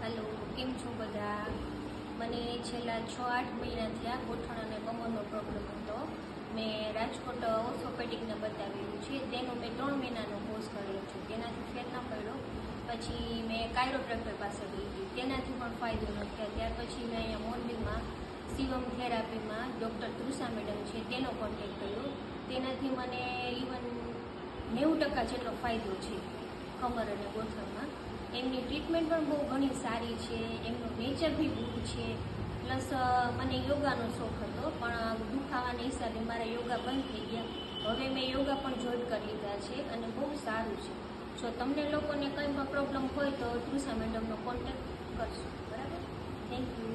Hello केम छो बधा। मने छेल्ला 6-8 महीना थया गोठण अने कमरनो प्रोब्लम हतो। मैं राजकोट ऑर्थोपेडिकने बतावेલું છે। તેનો મેં 3 મહિનાનો કોર્સ કરેલો છે, તેનાથી ફેર ન પડ્યો। પછી મેં કાયરોપ્રેક્ટર પાસે ગઈ હતી, તેનાથી પણ ફાયદો ન થયો। ત્યાર પછી મેં અહીંયા મોરબીમાં શિવમ થેરાપીમાં ડૉક્ટર તૃષા મેડમ છે તેનો કોન્ટેક્ટ કર્યો। તેનાથી મને ઇવન 90% જેટલો ફાયદો છે કમર અને ગોઠણમાં। એમની ટ્રીટમેન્ટ પણ બહુ ઘણી સારી છે, એમનું નેચર બી ગુડ છે। પ્લસ મને યોગાનો શોખ હતો, પણ દુખાવાના હિસાબે મારા યોગા બંધ થઈ ગયા। હવે મેં યોગા પણ જોઈન કરી લીધા છે અને બહુ સારું છે। જો તમને લોકોને કંઈ પણ પ્રોબ્લેમ હોય તો તૃષા મેડમનો કોન્ટેક્ટ કરશો, બરાબર? Thank you.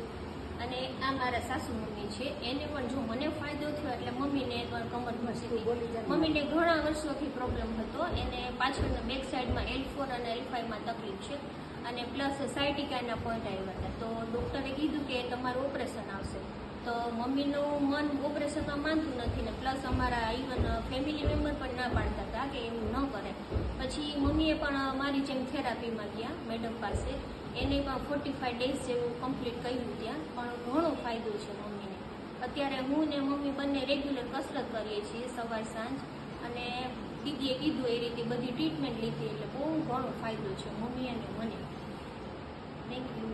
અને આ મારા સાસુ મમ્મી છે, એને પણ જો મને ફાયદો થયો એટલે મમ્મીને પણ કમર ઘસી। મમ્મીને ઘણા વર્ષોથી પ્રોબ્લેમ હતો, એને પાછળના બેક સાઈડમાં L4 અને L5માં તકલીફ છે અને પ્લસ સાયટિકાના પોઈન્ટ આવ્યા હતા। તો ડૉક્ટરે કીધું કે તમારું ઓપરેશન આવશે। તો મમ્મીનું મન ઓપરેશનમાં માનતું નથી ને પ્લસ અમારા ઇવન ફેમિલી મેમ્બર પણ ના પાડતા હતા કે એવું ન કરે। પછી મમ્મીએ પણ મારી જેમ થેરાપીમાં ગયા મેડમ પાસે, એને પણ 45 ડેઝ જેવું કમ્પ્લીટ કર્યું ત્યાં, પણ ઘણો ફાયદો છે મમ્મીને। અત્યારે હું ને મમ્મી બંને રેગ્યુલર કસરત કરીએ છીએ સવાર સાંજ, અને દીદીએ કીધું એ રીતે બધી ટ્રીટમેન્ટ લીધી એટલે બહુ ઘણો ફાયદો છે મમ્મી અને મને। Thank you.